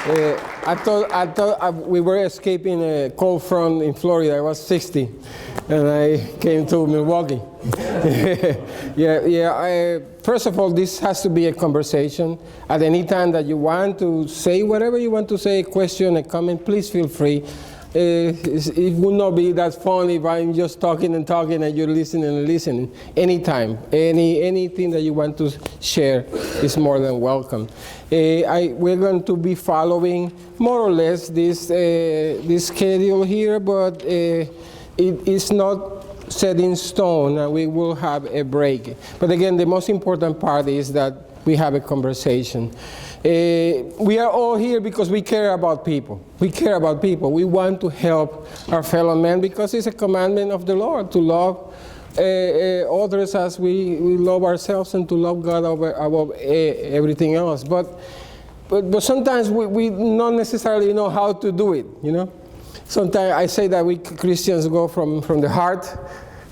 I thought we were escaping a cold front in Florida. I was 60, and I came to Milwaukee. First of all, this has to be a conversation. At any time that you want to say whatever you want to say, a question, a comment, please feel free. It would not be that fun if I'm just talking and you're listening and listening. Anytime, anything that you want to share is more than welcome. We're going to be following more or less this schedule here, but it is not set in stone, and we will have a break. But again, the most important part is that we have a conversation. We are all here because we care about people. We care about people. We want to help our fellow men because it's a commandment of the Lord to love others as we love ourselves and to love God above everything else. But sometimes we not necessarily know how to do it, you know. Sometimes I say that we Christians go from the heart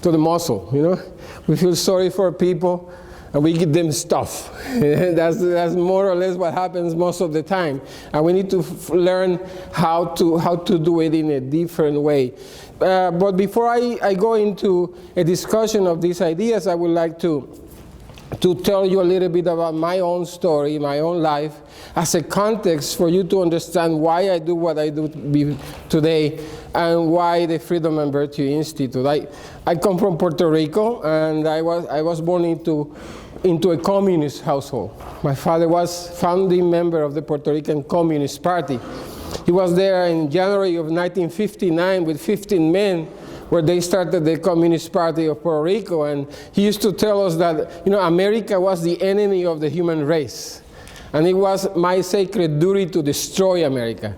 to the muscle, you know. We feel sorry for people and we give them stuff. That's more or less what happens most of the time. And we need to learn how to do it in a different way. But before I go into a discussion of these ideas, I would like to tell you a little bit about my own story, my own life, as a context for you to understand why I do what I do today and why the Freedom and Virtue Institute. I come from Puerto Rico, and I was born into a communist household. My father was founding member of the Puerto Rican Communist Party. He was there in January of 1959 with 15 men, where they started the Communist Party of Puerto Rico, and he used to tell us that, you know, America was the enemy of the human race, and it was my sacred duty to destroy America.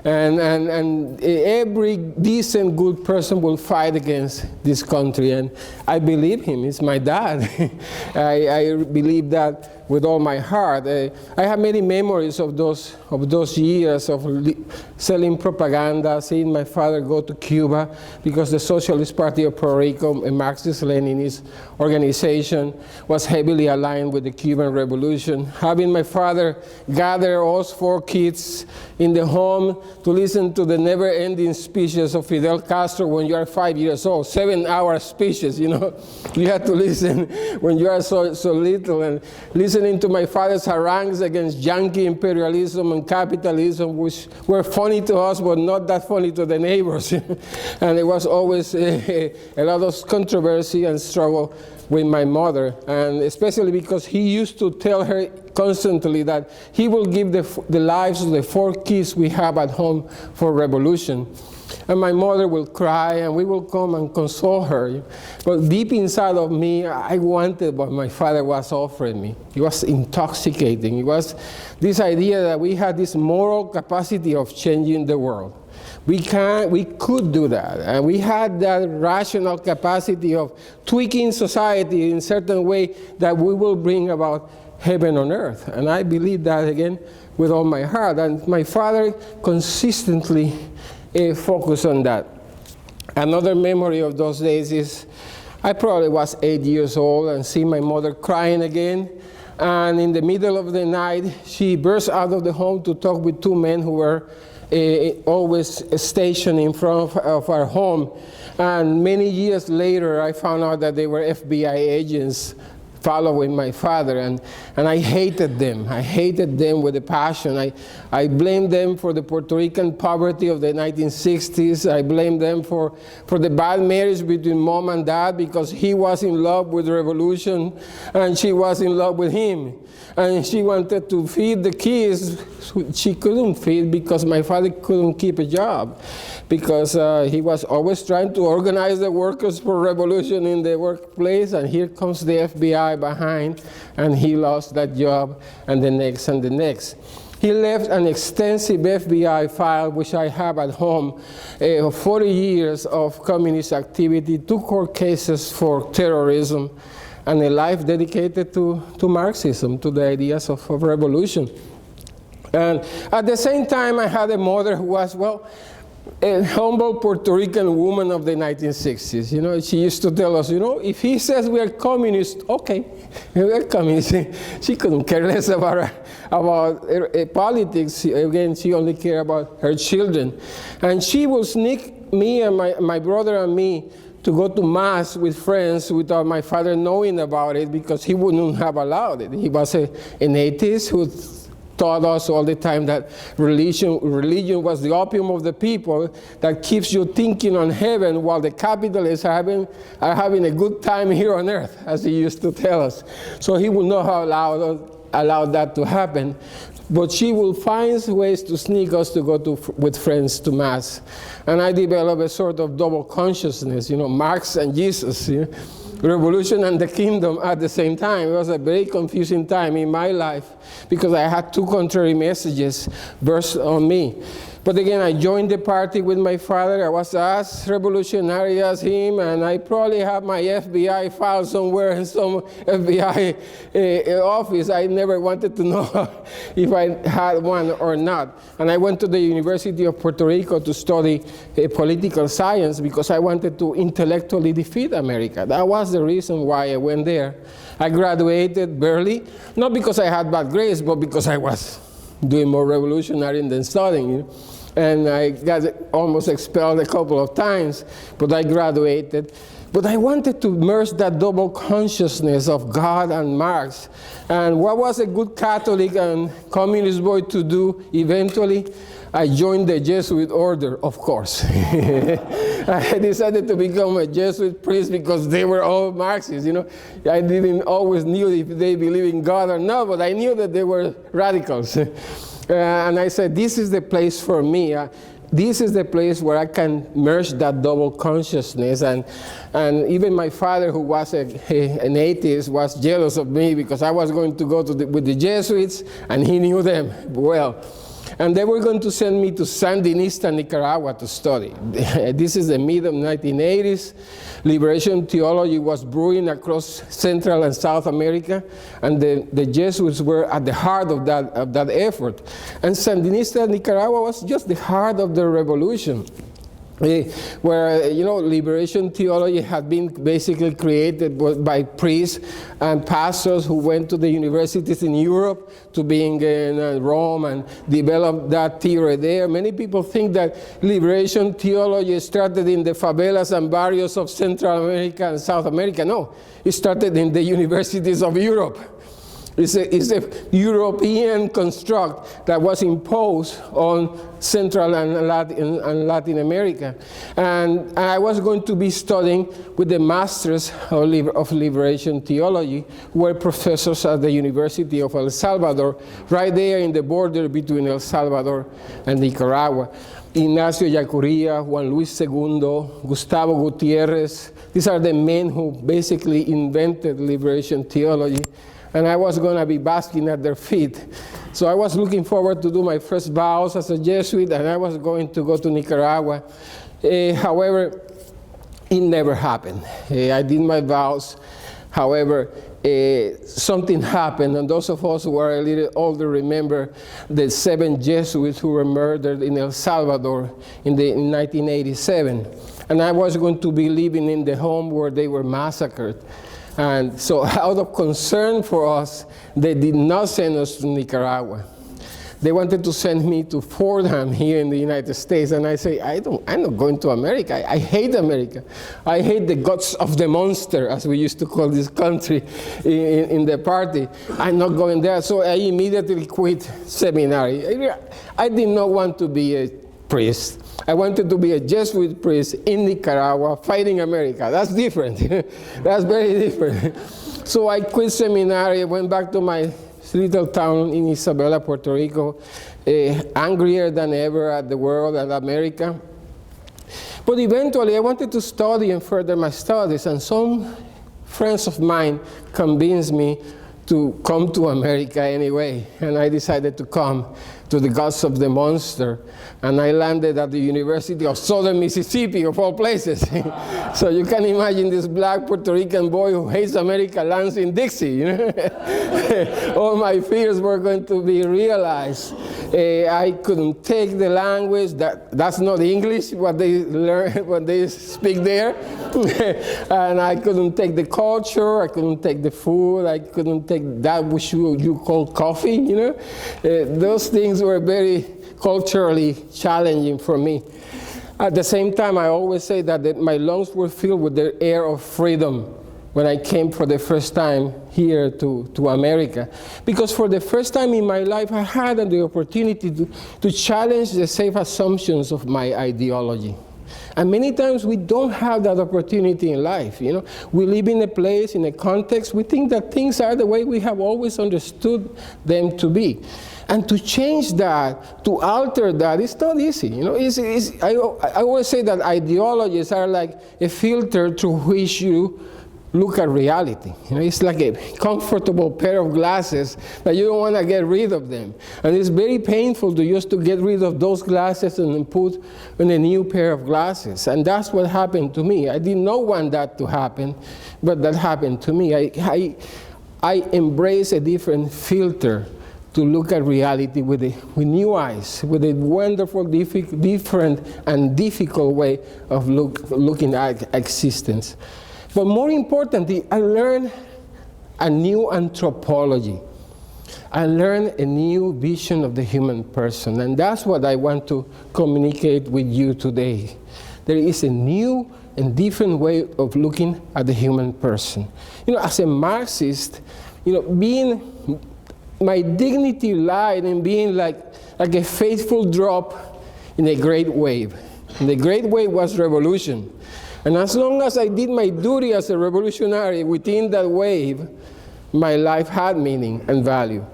And every decent, good person will fight against this country, and I believe him. He's my dad. I believe that with all my heart. I have many memories of those years of selling propaganda, seeing my father go to Cuba, because the Socialist Party of Puerto Rico, a Marxist-Leninist organization, was heavily aligned with the Cuban Revolution. Having my father gather us 4 kids in the home to listen to the never-ending speeches of Fidel Castro when you are 5 years old, 7-hour speeches, you know. You have to listen when you are so little, and listening to my father's harangues against Yankee imperialism and capitalism, which were funny to us, but not that funny to the neighbors. And there was always a lot of controversy and struggle with my mother, and especially because he used to tell her constantly that he will give the lives of the 4 kids we have at home for revolution. And my mother will cry, and we will come and console her. But deep inside of me, I wanted what my father was offering me. It was intoxicating. It was this idea that we had this moral capacity of changing the world. We could do that, and we had that rational capacity of tweaking society in a certain way that we will bring about heaven on earth. And I believe that, again, with all my heart. And my father consistently focused on that. Another memory of those days is I probably was 8 years old and see my mother crying again. And in the middle of the night, she burst out of the home to talk with 2 men who were always stationed in front of our home. And many years later, I found out that they were FBI agents following my father, and I hated them. I hated them with a passion. I blamed them for the Puerto Rican poverty of the 1960s. I blamed them for the bad marriage between mom and dad, because he was in love with the revolution and she was in love with him. And she wanted to feed the kids. She couldn't feed because my father couldn't keep a job, because he was always trying to organize the workers for revolution in the workplace, and here comes the FBI behind, and he lost that job, and the next and the next. He left an extensive FBI file, which I have at home, 40 years of communist activity, 2 court cases for terrorism, and a life dedicated to Marxism, to the ideas of revolution. And at the same time, I had a mother who was, well, a humble Puerto Rican woman of the 1960s. You know, she used to tell us, you know, if he says we are communists, okay, we are communists. She couldn't care less about politics. Again, she only cared about her children. And she will sneak me and my brother and me to go to Mass with friends without my father knowing about it, because he wouldn't have allowed it. He was an atheist who taught us all the time that religion was the opium of the people that keeps you thinking on heaven while the capitalists are having a good time here on earth, as he used to tell us. So he would not have allowed that to happen. But she will find ways to sneak us to go with friends to Mass. And I developed a sort of double consciousness, you know, Marx and Jesus, you know, revolution and the kingdom at the same time. It was a very confusing time in my life because I had two contrary messages burst on me. But again, I joined the party with my father. I was as revolutionary as him, and I probably have my FBI file somewhere in some FBI office. I never wanted to know if I had one or not. And I went to the University of Puerto Rico to study political science because I wanted to intellectually defeat America. That was the reason why I went there. I graduated barely, not because I had bad grades, but because I was doing more revolutionary than studying. You know? And I got almost expelled a couple of times, but I graduated. But I wanted to merge that double consciousness of God and Marx. And what was a good Catholic and communist boy to do eventually? I joined the Jesuit order, of course. I decided to become a Jesuit priest because they were all Marxists, you know. I didn't always knew if they believed in God or not, but I knew that they were radicals. And I said, this is the place for me. This is the place where I can merge that double consciousness. And even my father, who was an atheist, was jealous of me because I was going to go with the Jesuits, and he knew them well. And they were going to send me to Sandinista, Nicaragua to study. This is the mid of 1980s. Liberation theology was brewing across Central and South America, and the Jesuits were at the heart of that effort. And Sandinista, Nicaragua was just the heart of the revolution, where, you know, liberation theology had been basically created by priests and pastors who went to the universities in Europe to be in Rome and developed that theory there. Many people think that liberation theology started in the favelas and barrios of Central America and South America. No, it started in the universities of Europe. It's a European construct that was imposed on Central and Latin America. And I was going to be studying with the Masters of Liberation Theology, who were professors at the University of El Salvador, right there in the border between El Salvador and Nicaragua. Ignacio Yacuría, Juan Luis II, Gustavo Gutierrez, these are the men who basically invented liberation theology. And I was going to be basking at their feet. So I was looking forward to do my first vows as a Jesuit, and I was going to go to Nicaragua. However, it never happened. I did my vows. However, something happened, and those of us who are a little older remember the 7 Jesuits who were murdered in El Salvador in 1987. And I was going to be living in the home where they were massacred. And so out of concern for us, they did not send us to Nicaragua. They wanted to send me to Fordham here in the United States. And I say, I'm not going to America. I hate America. I hate the guts of the monster, as we used to call this country in the party. I'm not going there. So I immediately quit seminary. I did not want to be a priest. I wanted to be a Jesuit priest in Nicaragua fighting America. That's different. That's very different. So I quit seminary, went back to my little town in Isabela, Puerto Rico, angrier than ever at the world and America. But eventually I wanted to study and further my studies, and some friends of mine convinced me to come to America anyway, and I decided to come to the guts of the monster, and I landed at the University of Southern Mississippi, of all places. So you can imagine this black Puerto Rican boy who hates America lands in Dixie. You know? All my fears were going to be realized. I couldn't take the language. That's not English, what they learn, what they speak there. And I couldn't take the culture. I couldn't take the food. I couldn't take that which you call coffee, you know. Those things were very culturally challenging for me. At the same time, I always say that my lungs were filled with the air of freedom when I came for the first time here to America. Because for the first time in my life, I had the opportunity to challenge the safe assumptions of my ideology. And many times we don't have that opportunity in life, you know. We live in a place, in a context, we think that things are the way we have always understood them to be. And to change that, to alter that, it's not easy. You know, I always say that ideologies are like a filter through which you look at reality. You know, it's like a comfortable pair of glasses that you don't want to get rid of them. And it's very painful to just to get rid of those glasses and then put on a new pair of glasses. And that's what happened to me. I did not want that to happen, but that happened to me. I embrace a different filter to look at reality with new eyes, with a wonderful, different and difficult way of looking at existence. But more importantly, I learned a new anthropology. I learned a new vision of the human person, and that's what I want to communicate with you today. There is a new and different way of looking at the human person. You know, as a Marxist, you know, my dignity lied in being like a faithful drop in a great wave. And the great wave was revolution. And as long as I did my duty as a revolutionary within that wave, my life had meaning and value.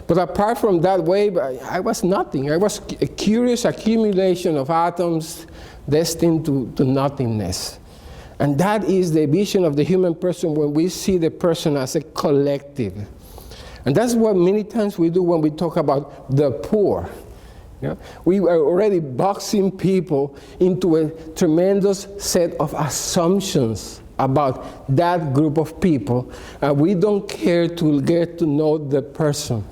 But apart from that wave, I was nothing. I was a curious accumulation of atoms destined to nothingness. And that is the vision of the human person when we see the person as a collective. And that's what many times we do when we talk about the poor. You know, we are already boxing people into a tremendous set of assumptions about that group of people. And we don't care to get to know the person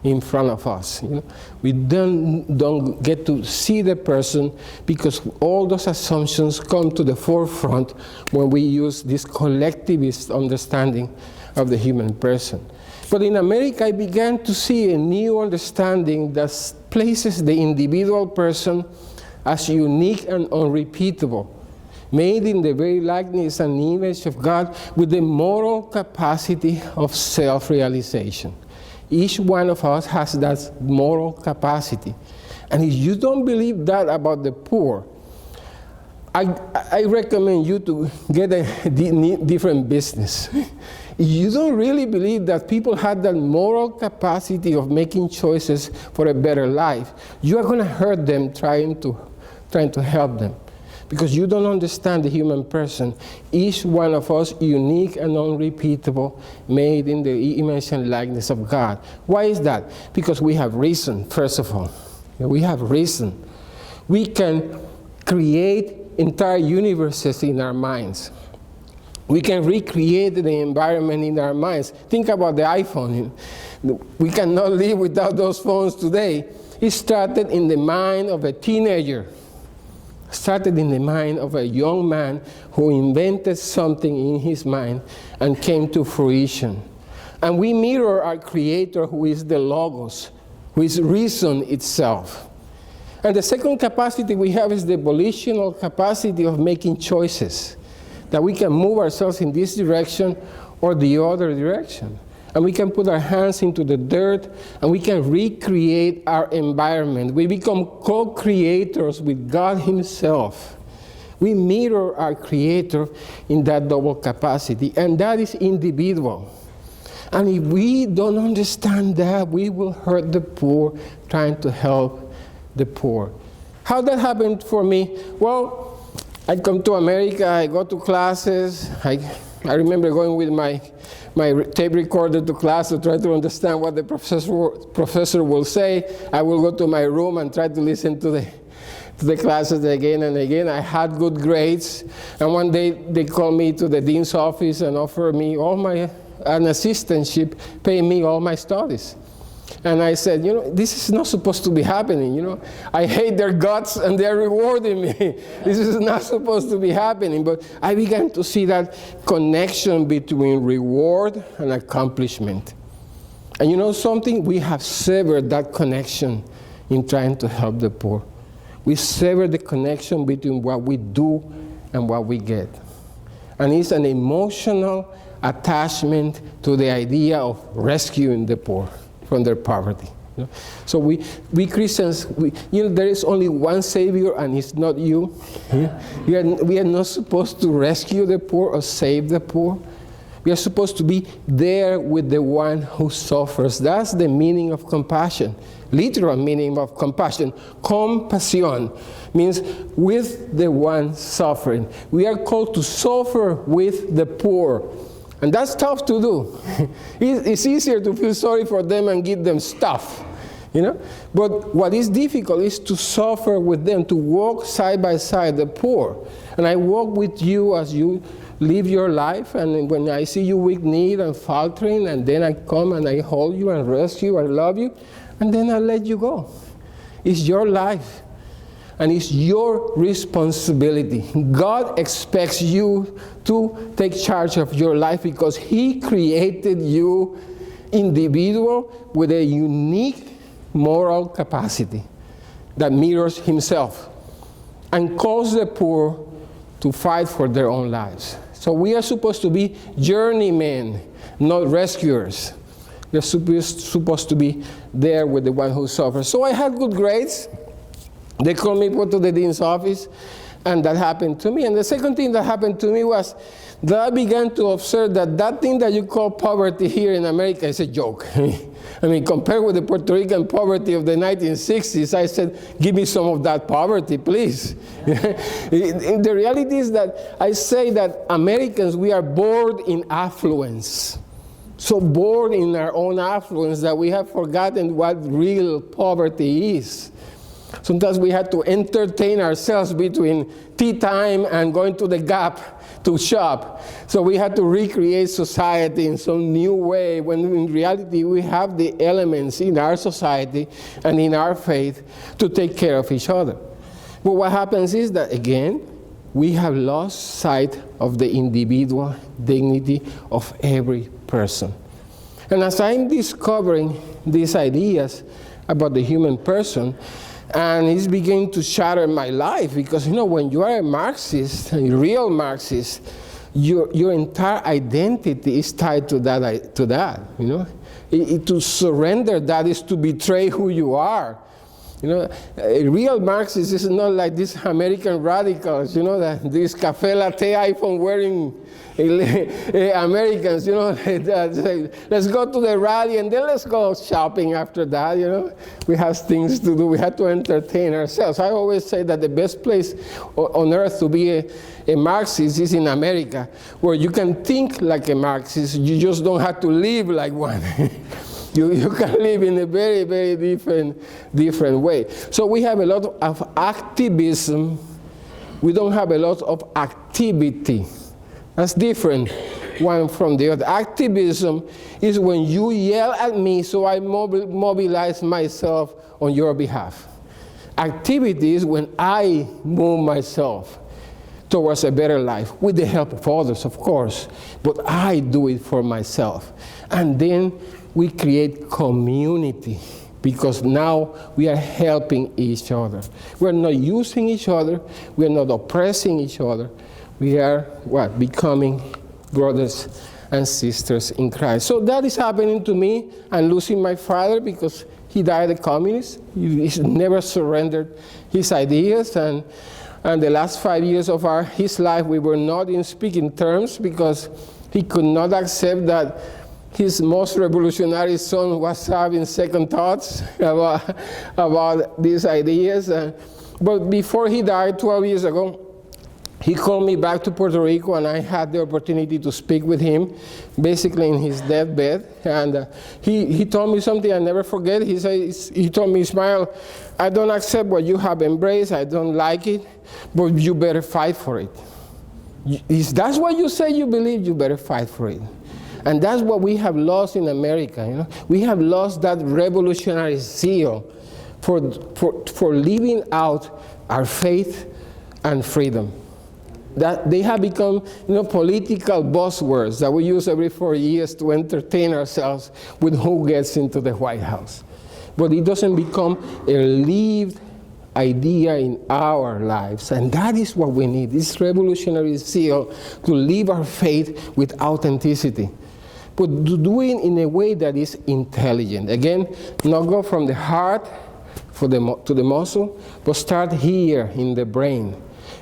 in front of us. You know? We don't get to see the person because all those assumptions come to the forefront when we use this collectivist understanding of the human person. But in America, I began to see a new understanding that places the individual person as unique and unrepeatable, made in the very likeness and image of God with the moral capacity of self-realization. Each one of us has that moral capacity. And if you don't believe that about the poor, I recommend you to get a different business. You don't really believe that people have that moral capacity of making choices for a better life. You are going to hurt them trying to help them. Because you don't understand the human person. Each one of us unique and unrepeatable, made in the image and likeness of God. Why is that? Because we have reason, first of all. We have reason. We can create entire universes in our minds. We can recreate the environment in our minds. Think about the iPhone. We cannot live without those phones today. It started in the mind of a teenager. Started in the mind of a young man who invented something in his mind and came to fruition. And we mirror our Creator, who is the Logos, who is reason itself. And the second capacity we have is the volitional capacity of making choices. That we can move ourselves in this direction or the other direction. And we can put our hands into the dirt and we can recreate our environment. We become co-creators with God Himself. We mirror our Creator in that double capacity, and that is individual. And if we don't understand that, we will hurt the poor trying to help the poor. How that happened for me? Well, I come to America, I go to classes. I remember going with my tape recorder to class to try to understand what the professor will say. I will go to my room and try to listen to the classes again and again. I had good grades. And one day they called me to the dean's office and offered me an assistantship, paying me all my studies. And I said, this is not supposed to be happening, I hate their guts and they're rewarding me. This is not supposed to be happening. But I began to see that connection between reward and accomplishment. And something? We have severed that connection in trying to help the poor. We sever the connection between what we do and what we get. And it's an emotional attachment to the idea of rescuing the poor from their poverty. So we Christians, there is only one Savior, and it's not you. We are not supposed to rescue the poor or save the poor. We are supposed to be there with the one who suffers. That's the meaning of compassion. Literal meaning of compassion. Compassion means with the one suffering. We are called to suffer with the poor. And that's tough to do. It's easier to feel sorry for them and give them stuff, But what is difficult is to suffer with them, to walk side by side the poor. And I walk with you as you live your life, and when I see you weak need and faltering, and then I come and I hold you and rescue, I love you, and then I let you go. It's your life, and it's your responsibility. God expects you to take charge of your life because He created you individual with a unique moral capacity that mirrors Himself and calls the poor to fight for their own lives. So we are supposed to be journeymen, not rescuers. We are supposed to be there with the one who suffers. So I had good grades. They called me to the dean's office, and that happened to me. And the second thing that happened to me was that I began to observe that thing that you call poverty here in America is a joke. I mean, compared with the Puerto Rican poverty of the 1960s, I said, give me some of that poverty, please. The reality is that I say that Americans, we are bored in affluence. So bored in our own affluence that we have forgotten what real poverty is. Sometimes we had to entertain ourselves between tea time and going to the Gap to shop. So we had to recreate society in some new way, when in reality we have the elements in our society and in our faith to take care of each other. But what happens is that, again, we have lost sight of the individual dignity of every person. And as I'm discovering these ideas about the human person, and it's beginning to shatter my life, because when you are a Marxist, a real Marxist, your entire identity is tied to that. To surrender that is to betray who you are. A real Marxist is not like these American radicals, these cafe latte iPhone wearing Americans, let's go to the rally and then let's go shopping after that, We have things to do. We have to entertain ourselves. I always say that the best place on earth to be a Marxist is in America, where you can think like a Marxist, you just don't have to live like one. You can live in a very, very different way. So we have a lot of activism. We don't have a lot of activity. That's different one from the other. Activism is when you yell at me, so I mobilize myself on your behalf. Activity is when I move myself towards a better life, with the help of others, of course, but I do it for myself. And then we create community, because now we are helping each other. We're not using each other. We're not oppressing each other. We are, becoming brothers and sisters in Christ. So that is happening to me. I'm losing my father because he died a communist. He never surrendered his ideas. And the last 5 years of his life, we were not in speaking terms, because he could not accept that his most revolutionary son was having second thoughts about these ideas. But before he died 12 years ago, he called me back to Puerto Rico, and I had the opportunity to speak with him, basically in his deathbed. And he told me something I never forget. He told me, Ismael, I don't accept what you have embraced. I don't like it, but you better fight for it. If that's what you say you believe, you better fight for it. And that's what we have lost in America. You know? We have lost that revolutionary zeal for living out our faith and freedom. That they have become, political buzzwords that we use every 4 years to entertain ourselves with who gets into the White House. But it doesn't become a lived idea in our lives. And that is what we need, this revolutionary zeal to live our faith with authenticity. But to do it in a way that is intelligent. Again, not go from the heart to the muscle, but start here in the brain,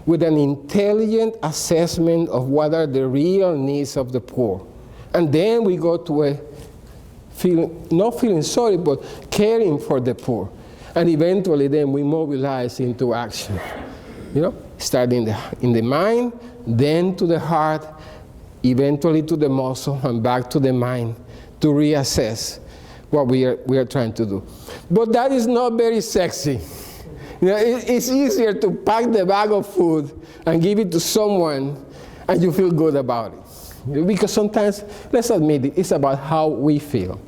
with an intelligent assessment of what are the real needs of the poor. And then we go to not feeling sorry, but caring for the poor. And eventually then we mobilize into action. Start in the mind, then to the heart, eventually to the muscle, and back to the mind to reassess what we are trying to do. But that is not very sexy. It's easier to pack the bag of food and give it to someone and you feel good about it. Because sometimes, let's admit it, it's about how we feel.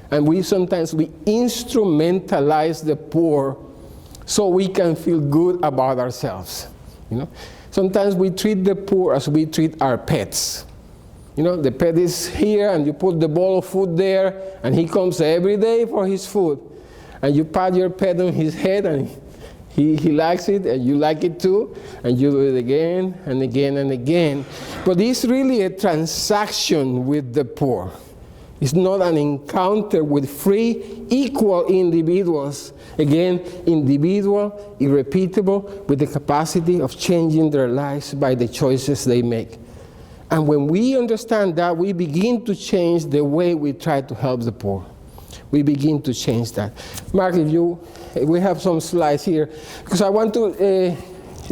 And sometimes we instrumentalize the poor so we can feel good about ourselves. Sometimes we treat the poor as we treat our pets. The pet is here and you put the bowl of food there and he comes every day for his food. And you pat your pet on his head and he likes it and you like it too, and you do it again and again and again. But it's really a transaction with the poor. It's not an encounter with free, equal individuals. Again, individual, irrepeatable, with the capacity of changing their lives by the choices they make. And when we understand that, we begin to change the way we try to help the poor. We begin to change that. Mark, we have some slides here, because I want to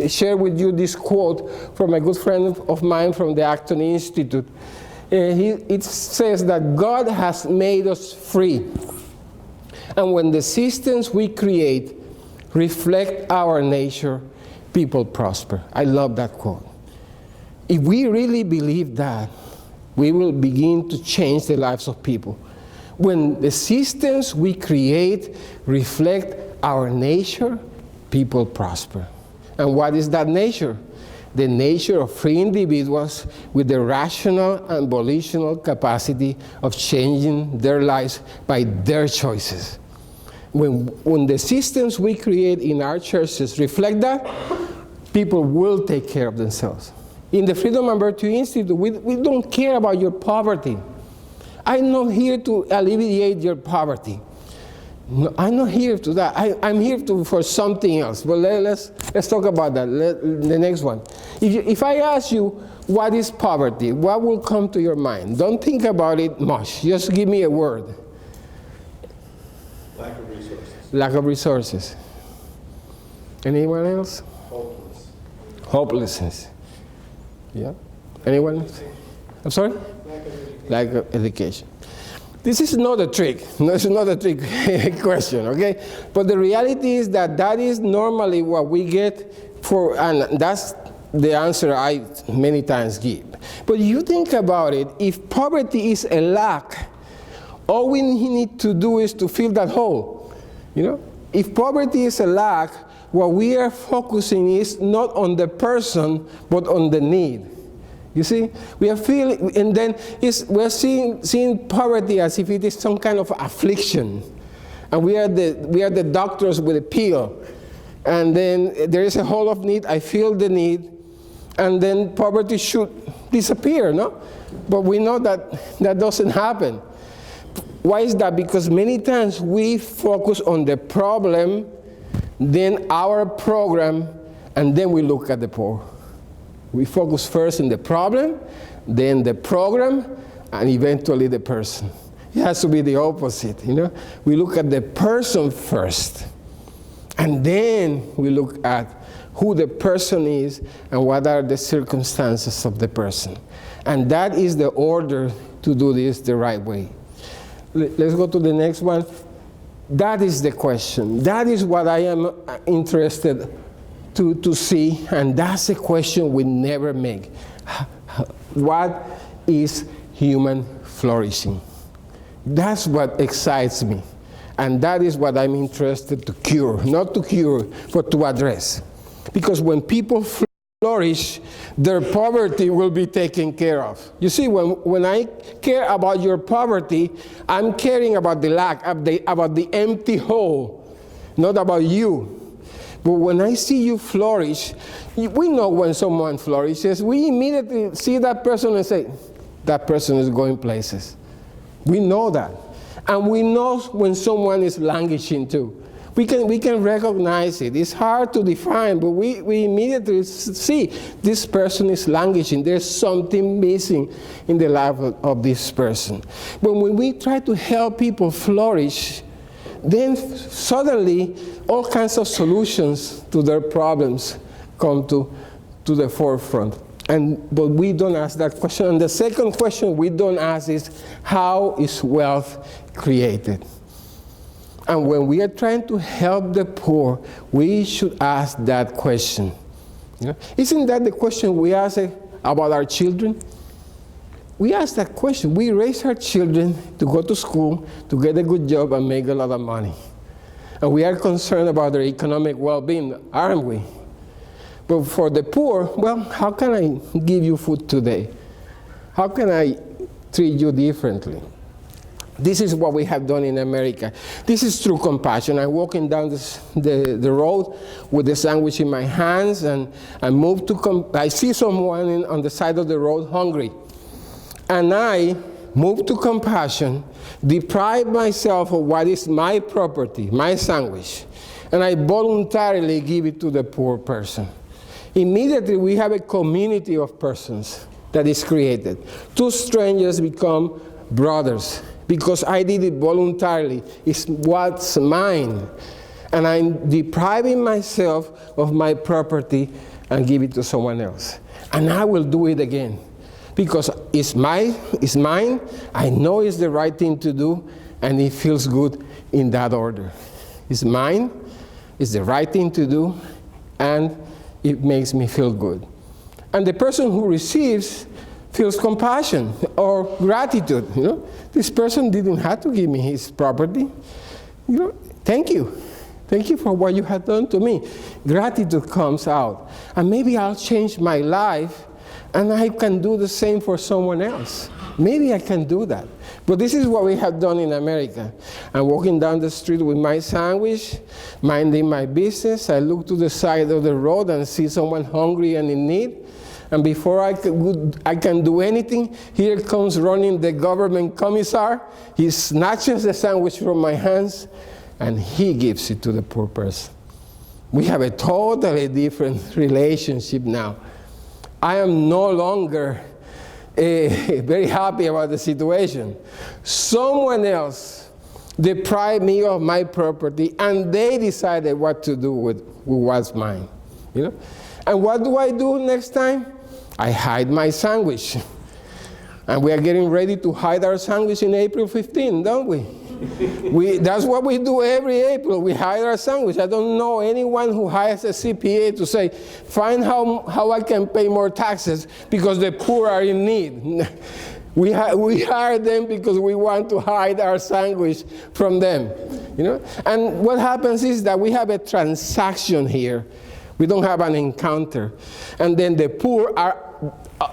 share with you this quote from a good friend of mine from the Acton Institute. It says that God has made us free. And when the systems we create reflect our nature, people prosper. I love that quote. If we really believe that, we will begin to change the lives of people. When the systems we create reflect our nature, people prosper. And what is that nature? The nature of free individuals with the rational and volitional capacity of changing their lives by their choices. When the systems we create in our churches reflect that, people will take care of themselves. In the Freedom and Virtue Institute, we don't care about your poverty. I'm not here to alleviate your poverty. No, I'm not here to that. I'm here for something else. But let's talk about that. The next one. If I ask you what is poverty, what will come to your mind? Don't think about it much. Just give me a word. Lack of resources. Lack of resources. Anyone else? Hopeless. Hopelessness. Yeah. Anyone else? I'm sorry? Lack of education. This is not a trick. No, it's not a trick question, okay? But the reality is that is normally what we get for, and that's the answer I many times give. But you think about it, if poverty is a lack, all we need to do is to fill that hole. If poverty is a lack, what we are focusing is not on the person, but on the need. You see, we are feeling, and then we're seeing poverty as if it is some kind of affliction, and we are the doctors with a pill, and then there is a hole of need. I feel the need, and then poverty should disappear, no? But we know that doesn't happen. Why is that? Because many times we focus on the problem, then our program, and then we look at the poor. We focus first on the problem, then the program, and eventually the person. It has to be the opposite, We look at the person first, and then we look at who the person is and what are the circumstances of the person. And that is the order to do this the right way. Let's go to the next one. That is the question. That is what I am interested to see, and that's a question we never make. What is human flourishing. That's what excites me. And that is what I'm interested to cure. Not to cure, but to address. Because when people flourish, their poverty will be taken care of. You see, when I care about your poverty, I'm caring about the lack, about the empty hole, not about you. But when I see you flourish, we know when someone flourishes, we immediately see that person and say, that person is going places. We know that. And we know when someone is languishing too. We can recognize it. It's hard to define, but we immediately see this person is languishing. There's something missing in the life of this person. But when we try to help people flourish, then suddenly all kinds of solutions to their problems come to the forefront. But we don't ask that question. And the second question we don't ask is, how is wealth created? And when we are trying to help the poor, we should ask that question. You know? Isn't that the question we ask about our children? We ask that question. We raise our children to go to school, to get a good job, and make a lot of money. And we are concerned about their economic well-being, aren't we? But for the poor, well, how can I give you food today? How can I treat you differently? This is what we have done in America. This is through compassion. I'm walking down the road with the sandwich in my hands, and I see someone on the side of the road hungry. And I move to compassion, deprive myself of what is my property, my sandwich, and I voluntarily give it to the poor person. Immediately we have a community of persons that is created. Two strangers become brothers because I did it voluntarily. It's what's mine. And I'm depriving myself of my property and give it to someone else. And I will do it again. Because it's mine, I know it's the right thing to do, and it feels good in that order. It's mine, it's the right thing to do, and it makes me feel good. And the person who receives feels compassion or gratitude. You know, this person didn't have to give me his property. You know, thank you. Thank you for what you have done to me. Gratitude comes out. And maybe I'll change my life, and I can do the same for someone else. Maybe I can do that. But this is what we have done in America. I'm walking down the street with my sandwich, minding my business. I look to the side of the road and see someone hungry and in need. And before I can do anything, here comes running the government commissar. He snatches the sandwich from my hands, and he gives it to the poor person. We have a totally different relationship now. I am no longer very happy about the situation. Someone else deprived me of my property, and they decided what to do with what's mine. You know? And what do I do next time? I hide my sandwich. And we are getting ready to hide our sandwich in April 15, don't we? That's what we do every April. We hide our sandwich. I don't know anyone who hires a CPA to say, find how I can pay more taxes because the poor are in need. We hire them because we want to hide our sandwich from them. You know? And what happens is that we have a transaction here. We don't have an encounter. And then the poor are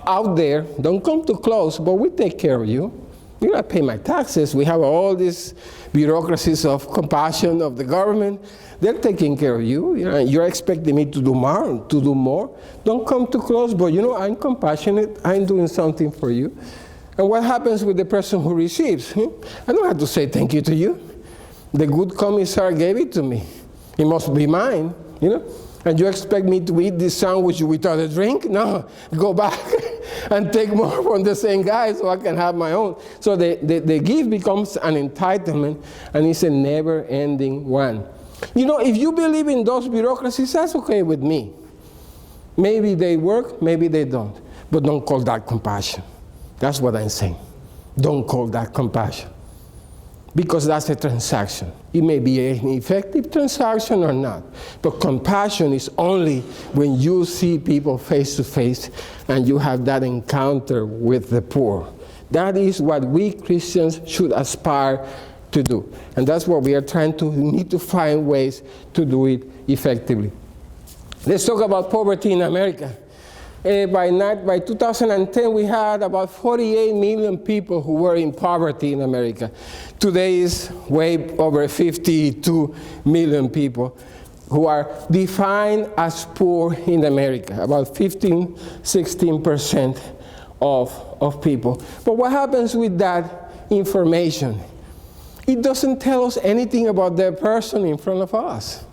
out there. Don't come too close, but we take care of you. You gotta pay my taxes. We have all these bureaucracies of compassion of the government. They're taking care of you. You know, you're expecting me to do more. Don't come too close, but you know, I'm compassionate. I'm doing something for you. And what happens with the person who receives? I don't have to say thank you to you. The good commissar gave it to me. It must be mine, you know. And you expect me to eat this sandwich without a drink? No, go back and take more from the same guy so I can have my own. So the gift becomes an entitlement, and it's a never-ending one. You know, if you believe in those bureaucracies, that's okay with me. Maybe they work, maybe they don't. But don't call that compassion. That's what I'm saying. Don't call that compassion. Because that's a transaction. It may be an effective transaction or not. But compassion is only when you see people face to face and you have that encounter with the poor. That is what we Christians should aspire to do. And that's what we are need to find ways to do it effectively. Let's talk about poverty in America. By 2010, we had about 48 million people who were in poverty in America. Today is way over 52 million people who are defined as poor in America, about 16% of people. But what happens with that information? It doesn't tell us anything about the person in front of us.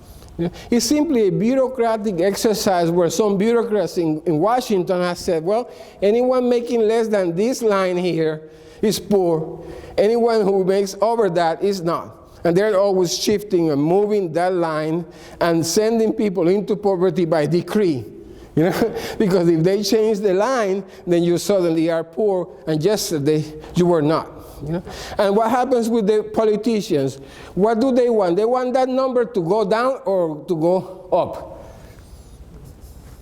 It's simply a bureaucratic exercise where some bureaucrats in Washington have said, well, anyone making less than this line here is poor. Anyone who makes over that is not. And they're always shifting and moving that line and sending people into poverty by decree. Because if they change the line, then you suddenly are poor, and yesterday you were not. And what happens with the politicians? What do they want? They want that number to go down or to go up?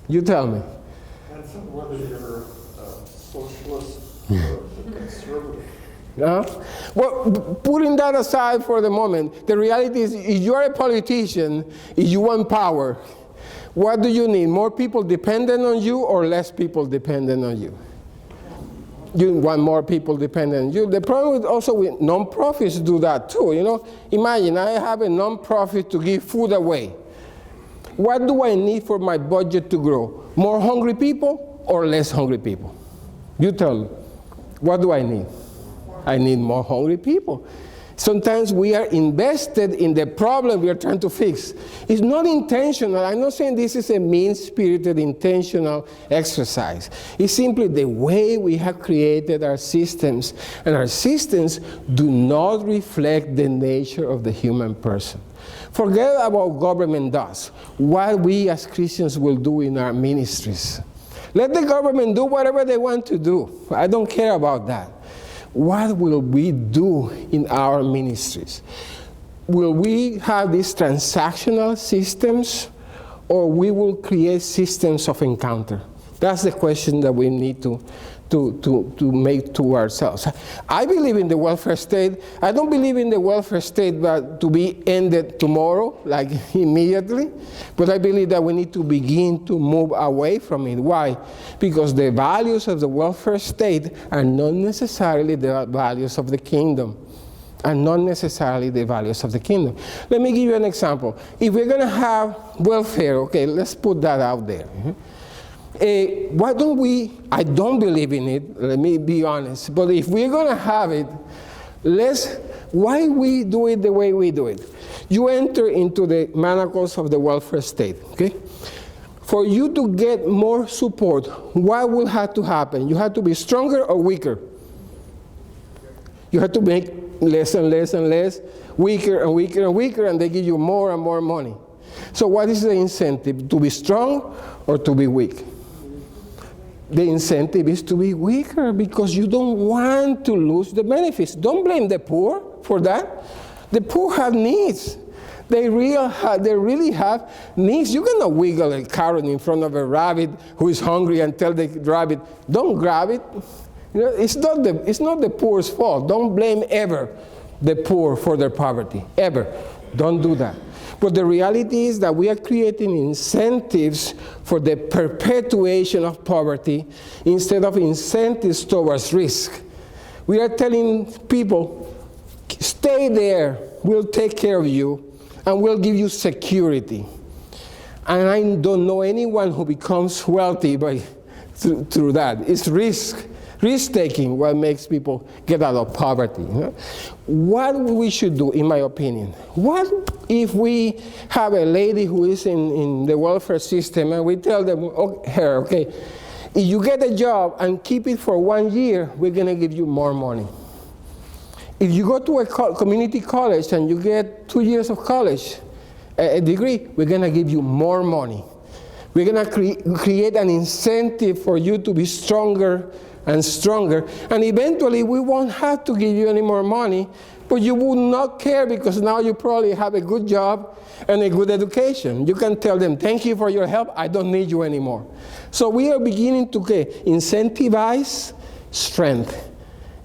You tell me. Depends on whether you're socialist or conservative. Well, putting that aside for the moment, the reality is if you're a politician, if you want power, what do you need? More people dependent on you or less people dependent on you? You want more people dependent on you. The problem also with non-profits do that too. Imagine I have a non-profit to give food away. What do I need for my budget to grow? More hungry people or less hungry people? You tell me. What do I need? I need more hungry people. Sometimes we are invested in the problem we are trying to fix. It's not intentional. I'm not saying this is a mean-spirited, intentional exercise. It's simply the way we have created our systems, and our systems do not reflect the nature of the human person. Forget about what government does. What we as Christians will do in our ministries. Let the government do whatever they want to do. I don't care about that. What will we do in our ministries? Will we have these transactional systems, or we will create systems of encounter? That's the question that we need to make to ourselves. I believe in the welfare state. I don't believe in the welfare state but to be ended tomorrow, like immediately. But I believe that we need to begin to move away from it. Why? Because the values of the welfare state are not necessarily the values of the kingdom. And not necessarily the values of the kingdom. Let me give you an example. If we're going to have welfare, okay, let's put that out there. Why don't we, I don't believe in it, let me be honest, but if we're going to have it, why we do it the way we do it? You enter into the manacles of the welfare state, okay? For you to get more support, what will have to happen? You have to be stronger or weaker? You have to make less and less and less, weaker and weaker and weaker, and they give you more and more money. So what is the incentive? To be strong or to be weak? The incentive is to be weaker because you don't want to lose the benefits. Don't blame the poor for that. The poor have needs. They really have needs. You cannot wiggle a carrot in front of a rabbit who is hungry and tell the rabbit, don't grab it. It's not the poor's fault. Don't blame ever the poor for their poverty, ever. Don't do that. But the reality is that we are creating incentives for the perpetuation of poverty instead of incentives towards risk. We are telling people, stay there, we'll take care of you, and we'll give you security. And I don't know anyone who becomes wealthy through that. It's risk-taking what makes people get out of poverty. What we should do, in my opinion, what if we have a lady who is in the welfare system and we tell them, okay, if you get a job and keep it for 1 year, we're going to give you more money. If you go to a community college and you get 2 years of college, a degree, we're going to give you more money. We're going to create an incentive for you to be stronger and stronger, and eventually we won't have to give you any more money, but you would not care because now you probably have a good job and a good education. You can tell them, thank you for your help, I don't need you anymore. So we are beginning to incentivize strength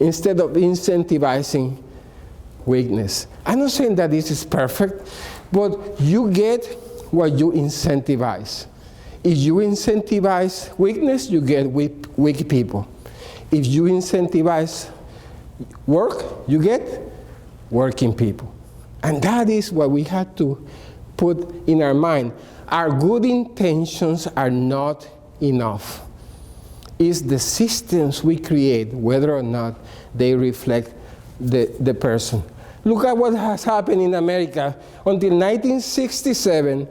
instead of incentivizing weakness. I'm not saying that this is perfect, but you get what you incentivize. If you incentivize weakness, you get weak people. If you incentivize work, you get working people. And that is what we have to put in our mind. Our good intentions are not enough. It's the systems we create, whether or not they reflect the person. Look at what has happened in America. Until 1967,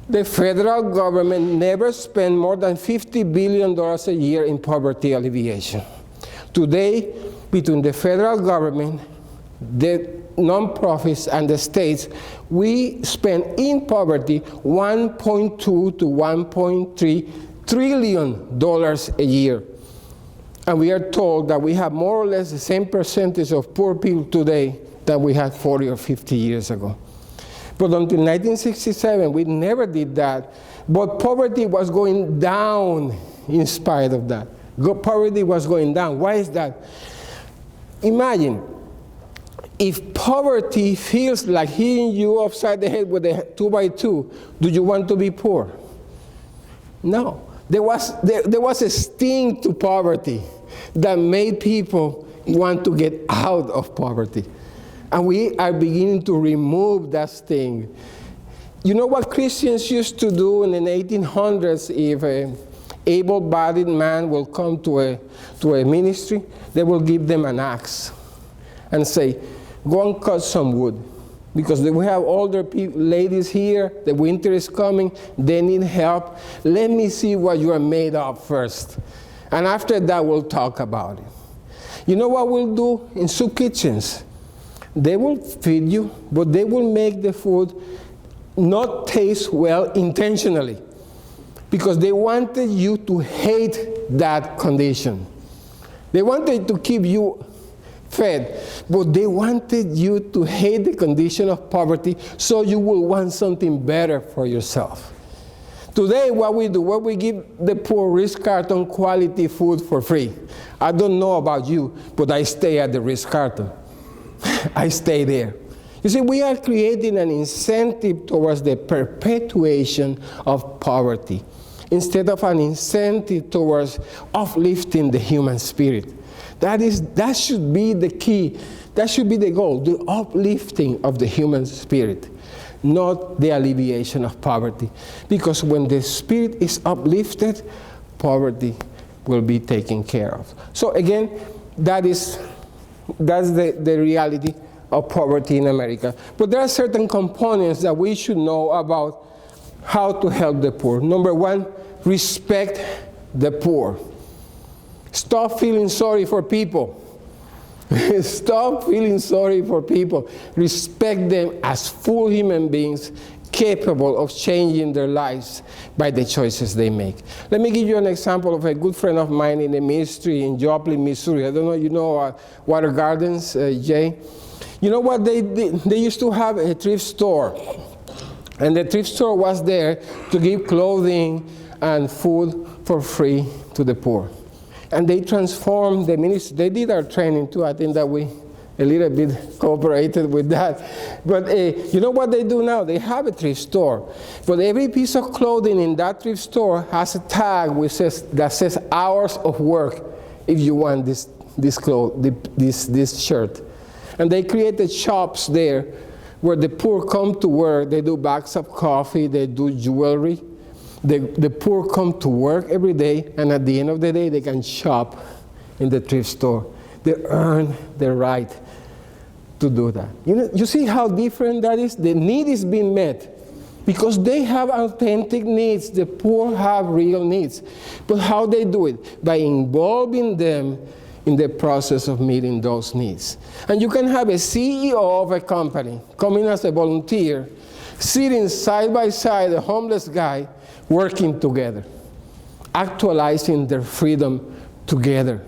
the federal government never spent more than $50 billion a year in poverty alleviation. Today, between the federal government, the nonprofits, and the states, we spend in poverty $1.2 to $1.3 trillion a year. And we are told that we have more or less the same percentage of poor people today that we had 40 or 50 years ago. But until 1967, we never did that. But poverty was going down in spite of that. Poverty was going down. Why is that? Imagine, if poverty feels like hitting you upside the head with a 2x2, do you want to be poor? No. There was a sting to poverty that made people want to get out of poverty. And we are beginning to remove that sting. You know what Christians used to do in the 1800s if an able-bodied man will come to a ministry? They will give them an axe and say, go and cut some wood. Because we have older ladies here, the winter is coming, they need help. Let me see what you are made of first. And after that, we'll talk about it. You know what we'll do in soup kitchens? They will feed you, but they will make the food not taste well intentionally. Because they wanted you to hate that condition. They wanted to keep you fed, but they wanted you to hate the condition of poverty so you will want something better for yourself. Today, what we give the poor Ritz-Carlton quality food for free. I don't know about you, but I stay at the Ritz-Carlton. I stay there. You see, we are creating an incentive towards the perpetuation of poverty instead of an incentive towards uplifting the human spirit. That should be the key. That should be the goal, the uplifting of the human spirit, not the alleviation of poverty. Because when the spirit is uplifted, poverty will be taken care of. So again, that's the reality of poverty in America. But there are certain components that we should know about how to help the poor. Number one, respect the poor. Stop feeling sorry for people. Stop feeling sorry for people. Respect them as full human beings capable of changing their lives by the choices they make. Let me give you an example of a good friend of mine in the ministry in Joplin, Missouri. I don't know, you know Water Gardens, Jay? You know what they did? They used to have a thrift store. And the thrift store was there to give clothing and food for free to the poor. And they transformed the ministry. They did our training too. I think that we a little bit cooperated with that. But you know what they do now? They have a thrift store. But every piece of clothing in that thrift store has a tag that says hours of work if you want this shirt. And they created shops there where the poor come to work. They do bags of coffee. They do jewelry. The poor come to work every day, and at the end of the day, they can shop in the thrift store. They earn the right to do that. You see how different that is? The need is being met because they have authentic needs. The poor have real needs. But how they do it? By involving them in the process of meeting those needs. And you can have a CEO of a company coming as a volunteer, sitting side by side a homeless guy, working together, actualizing their freedom together,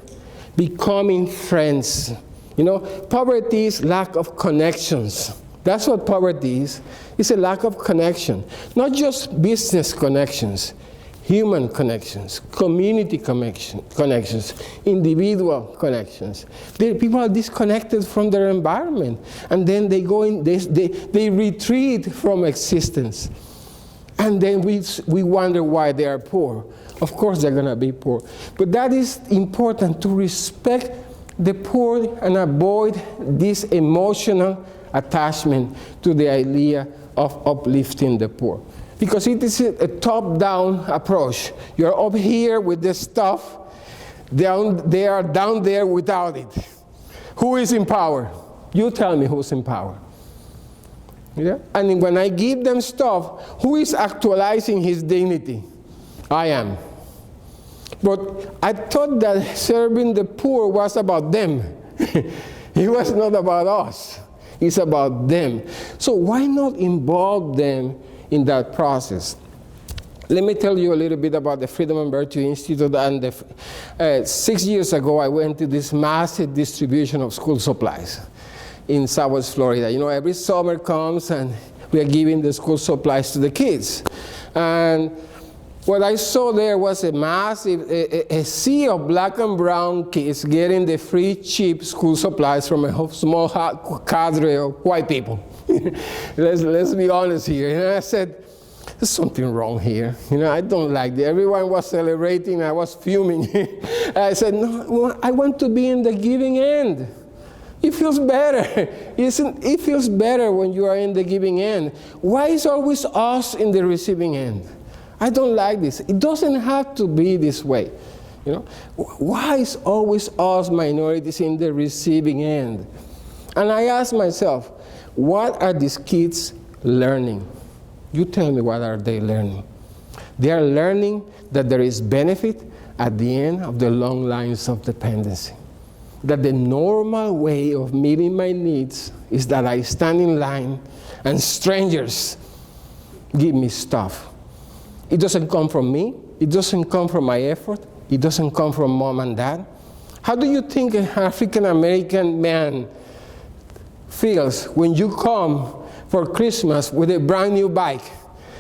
becoming friends. You know, poverty is lack of connections. That's what poverty is. It's a lack of connection. Not just business connections, human connections, community connections, individual connections. People are disconnected from their environment, and then they go in, they retreat from existence. And then we wonder why they are poor. Of course they're going to be poor. But that is important, to respect the poor and avoid this emotional attachment to the idea of uplifting the poor. Because it is a top-down approach. You're up here with this stuff, they are down there without it. Who is in power? You tell me who's in power. Yeah? And when I give them stuff, who is actualizing his dignity? I am. But I thought that serving the poor was about them. It was not about us. It's about them. So why not involve them in that process? Let me tell you a little bit about the Freedom and Virtue Institute. And 6 years ago, I went to this massive distribution of school supplies in Southwest Florida. You know, every summer comes and we are giving the school supplies to the kids. And what I saw there was a massive, a sea of black and brown kids getting the free, cheap school supplies from a small cadre of white people. let's be honest here. And I said, there's something wrong here. You know, I don't like that. Everyone was celebrating. I was fuming. I said, no, I want to be in the giving end. It feels better. It feels better when you are in the giving end. Why is always us in the receiving end? I don't like this. It doesn't have to be this way. You know, why is always us minorities in the receiving end? And I ask myself, what are these kids learning? You tell me, what are they learning? They are learning that there is benefit at the end of the long lines of dependency. That the normal way of meeting my needs is that I stand in line and strangers give me stuff. It doesn't come from me. It doesn't come from my effort. It doesn't come from mom and dad. How do you think an African-American man feels when you come for Christmas with a brand new bike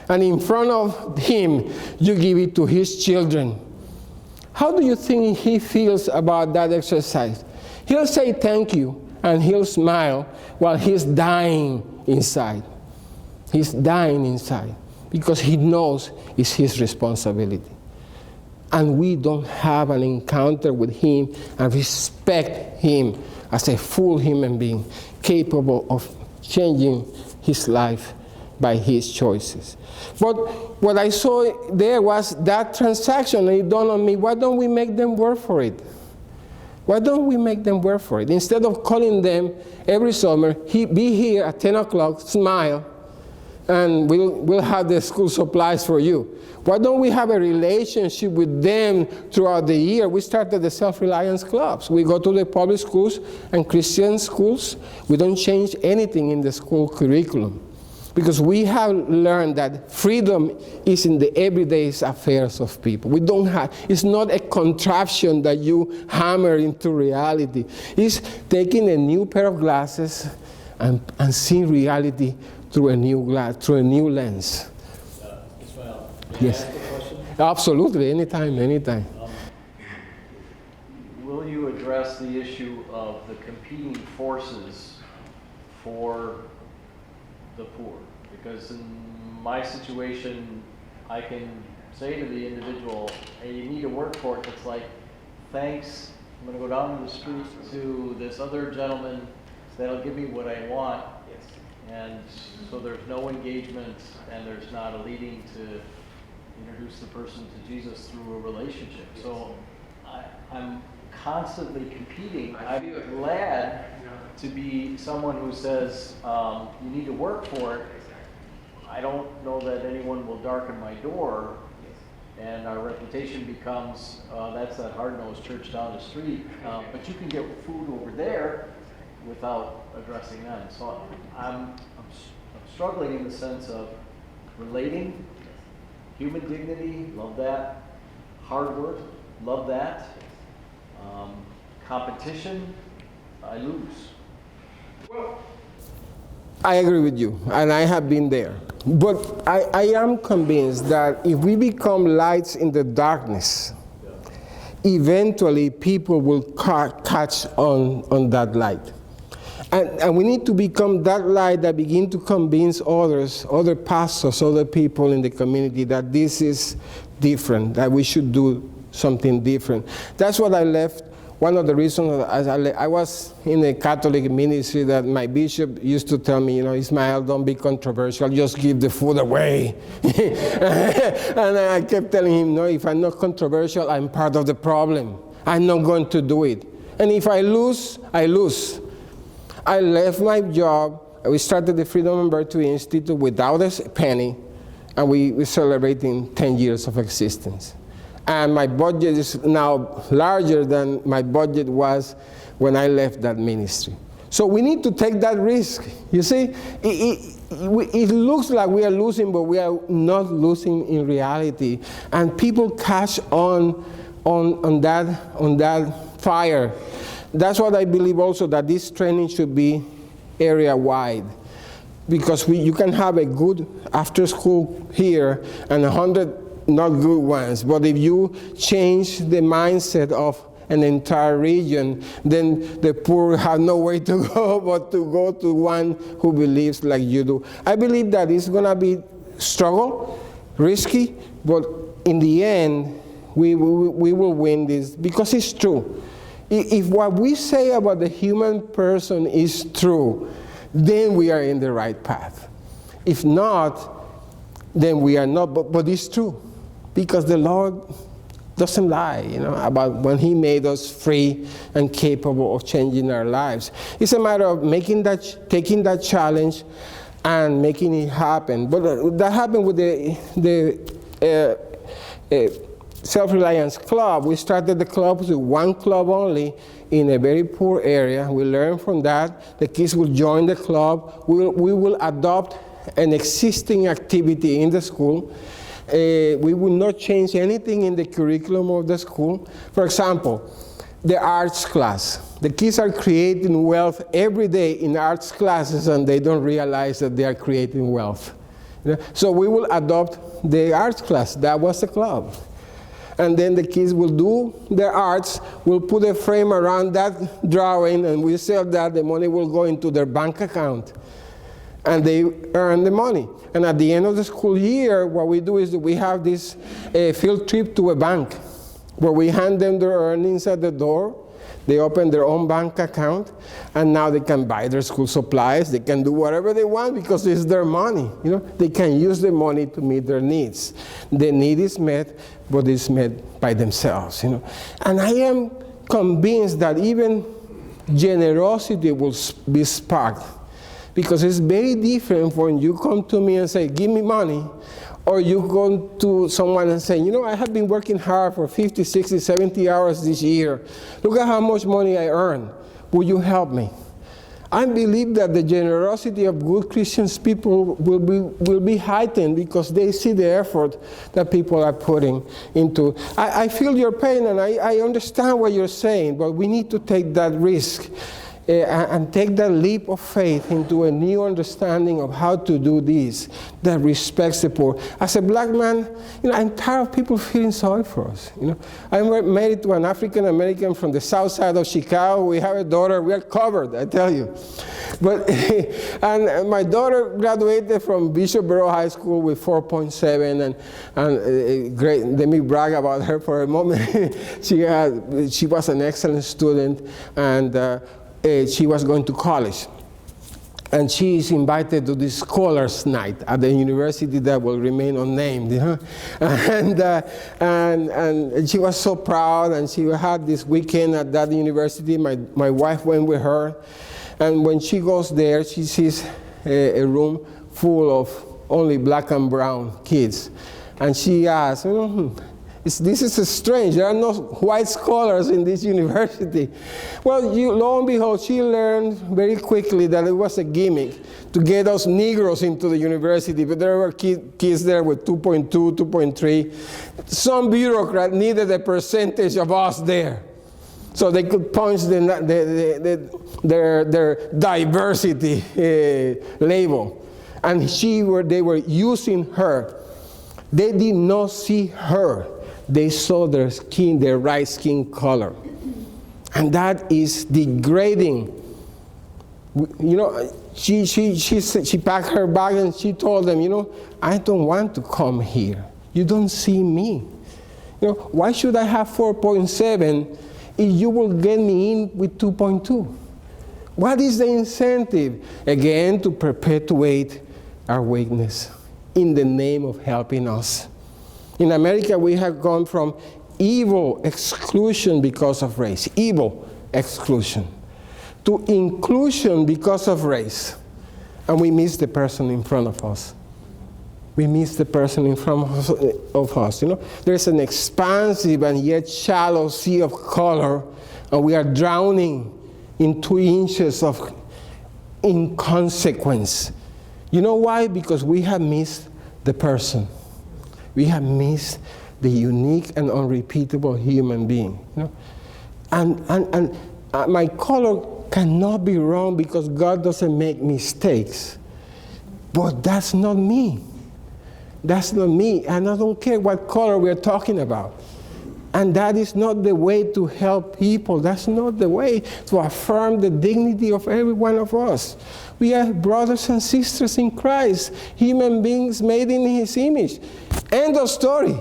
and in front of him you give it to his children? How do you think he feels about that exercise? He'll say thank you and he'll smile while he's dying inside. He's dying inside because he knows it's his responsibility. And we don't have an encounter with him and respect him as a full human being capable of changing his life by his choices. But what I saw there was that transaction, and it dawned on me, why don't we make them work for it? Why don't we make them work for it? Instead of calling them every summer, be here at 10 o'clock, smile, and we'll have the school supplies for you. Why don't we have a relationship with them throughout the year? We started the self-reliance clubs. We go to the public schools and Christian schools. We don't change anything in the school curriculum because we have learned that freedom is in the everyday affairs of people. We don't have, it's not a contraption that you hammer into reality. It's taking a new pair of glasses and seeing reality through a new glass, through a new lens. Ismael, Yes. I ask a question? Absolutely, anytime. Will you address the issue of the competing forces for the poor? Because in my situation, I can say to the individual, hey, you need to work for it. It's like, thanks, I'm going to go down to the street to this other gentleman that'll give me what I want. And so there's no engagement and there's not a leading to introduce the person to Jesus through a relationship. So I'm constantly competing. I'm glad to be someone who says, you need to work for it. I don't know that anyone will darken my door, and our reputation becomes, that's that hard-nosed church down the street. But you can get food over there without addressing them. So I'm struggling in the sense of relating, human dignity, love that. Hard work, love that. Competition, I lose. Well, I agree with you, and I have been there. But I am convinced that if we become lights in the darkness, eventually people will catch on that light. And we need to become that light that begin to convince others, other pastors, other people in the community that this is different, that we should do something different. That's what I left. One of the reasons I was in a Catholic ministry that my bishop used to tell me, Ismael, don't be controversial, just give the food away. And I kept telling him, no, if I'm not controversial, I'm part of the problem. I'm not going to do it. And if I lose, I lose. I left my job. We started the Freedom and Virtue Institute without a penny, and we're celebrating 10 years of existence. And my budget is now larger than my budget was when I left that ministry. So we need to take that risk. You see, it looks like we are losing, but we are not losing in reality. And people catch on that fire. That's what I believe also, that this training should be area-wide. Because you can have a good after school here and 100 not good ones. But if you change the mindset of an entire region, then the poor have no way to go but to go to one who believes like you do. I believe that it's going to be struggle, risky, but in the end, we will win this because it's true. If what we say about the human person is true, then we are in the right path. If not, then we are not, but it's true. Because the Lord doesn't lie, about when He made us free and capable of changing our lives. It's a matter of taking that challenge and making it happen. But that happened with the Self-Reliance Club. We started the club with one club only in a very poor area. We learned from that. The kids will join the club. We will adopt an existing activity in the school. We will not change anything in the curriculum of the school. For example, the arts class. The kids are creating wealth every day in arts classes, and they don't realize that they are creating wealth. So we will adopt the arts class. That was the club. And then the kids will do their arts, we'll put a frame around that drawing, and we sell that. The money will go into their bank account. And they earn the money. And at the end of the school year, what we do is that we have this field trip to a bank where we hand them their earnings at the door. They open their own bank account, and now they can buy their school supplies. They can do whatever they want because it's their money. They can use the money to meet their needs. The need is met, but it's met by themselves. And I am convinced that even generosity will be sparked. Because it's very different when you come to me and say, give me money, or you go to someone and say, I have been working hard for 50, 60, 70 hours this year. Look at how much money I earn. Will you help me? I believe that the generosity of good Christian people will be heightened because they see the effort that people are putting into. I feel your pain, and I understand what you're saying, but we need to take that risk. And take that leap of faith into a new understanding of how to do this that respects the poor. As a black man, I'm tired of people feeling sorry for us. I'm married to an African American from the south side of Chicago. We have a daughter. We are covered, I tell you. But and my daughter graduated from Bishop Borough High School with 4.7, and great. Let me brag about her for a moment. She was an excellent student, and she was going to college. And she is invited to this scholars night at the university that will remain unnamed. And she was so proud, and she had this weekend at that university. My wife went with her. And when she goes there, she sees a room full of only black and brown kids. And she asks, this is strange. There are no white scholars in this university. Well, lo and behold, she learned very quickly that it was a gimmick to get us Negroes into the university. But there were kids there with 2.2, 2.3. Some bureaucrat needed a percentage of us there. so they could punch their diversity label. And they were using her. They did not see her. They saw their skin, their right skin color. And that is degrading. You know, she packed her bag and she told them, you know, I don't want to come here. You don't see me. You know, why should I have 4.7 if you will get me in with 2.2? What is the incentive? Again, to perpetuate our weakness in the name of helping us. In America, we have gone from evil exclusion because of race, evil exclusion, to inclusion because of race. And we miss the person in front of us. We miss the person in front of us. You know, there's an expansive and yet shallow sea of color, and we are drowning in 2 inches of inconsequence. You know why? Because we have missed the person. We have missed the unique and unrepeatable human being. You know? And my color cannot be wrong because God doesn't make mistakes. But that's not me. That's not me. And I don't care what color we're talking about. And that is not the way to help people. That's not the way to affirm the dignity of every one of us. We are brothers and sisters in Christ, human beings made in His image. End of story.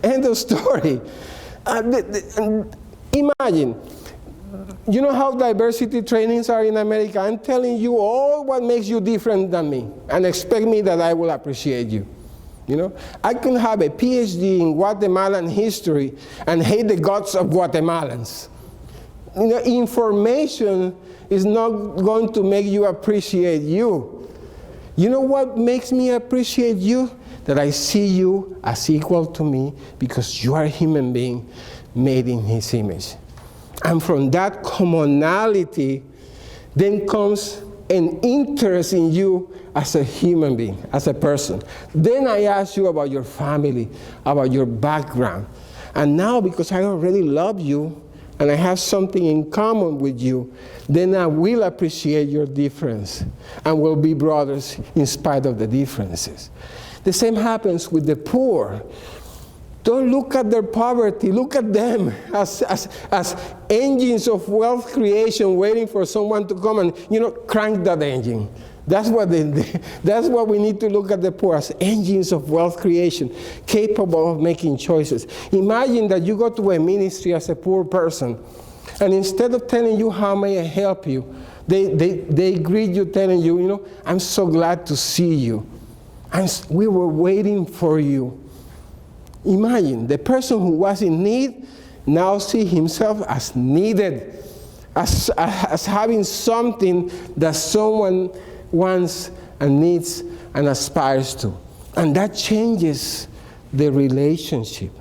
End of story. Imagine, you know how diversity trainings are in America? I'm telling you all what makes you different than me, and expect me that I will appreciate you. You know, I can have a PhD in Guatemalan history and hate the guts of Guatemalans. You know, information is not going to make you appreciate you. You know what makes me appreciate you? That I see you as equal to me because you are a human being made in His image. And from that commonality, then comes an interest in you as a human being, as a person. Then I ask you about your family, about your background. And now, because I already love you, and I have something in common with you, then I will appreciate your difference, and we'll be brothers in spite of the differences. The same happens with the poor. Don't look at their poverty. Look at them as engines of wealth creation waiting for someone to come and, you know, crank that engine. That's what we need to look at the poor, as engines of wealth creation, capable of making choices. Imagine that you go to a ministry as a poor person, and instead of telling you, how may I help you, they greet you telling you, you know, I'm so glad to see you. We were waiting for you. Imagine, the person who was in need now see himself as needed, as having something that someone wants and needs and aspires to. And that changes the relationship.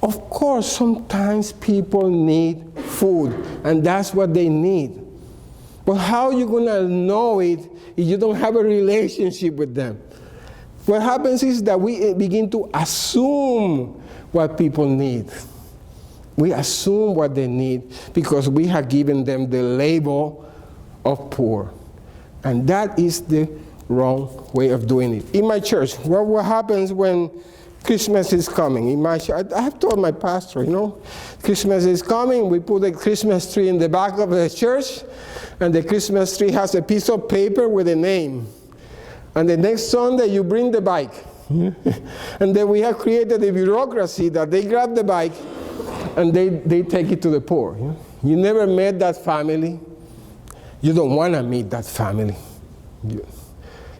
Of course, sometimes people need food, and that's what they need. But how are you going to know it if you don't have a relationship with them? What happens is that we begin to assume what people need. We assume what they need because we have given them the label of poor. And that is the wrong way of doing it. In my church, what happens when Christmas is coming? In my church, I have told my pastor, you know, Christmas is coming, we put a Christmas tree in the back of the church, and the Christmas tree has a piece of paper with a name. And the next Sunday, you bring the bike. And then we have created a bureaucracy that they grab the bike and they take it to the poor. You never met that family. You don't want to meet that family. You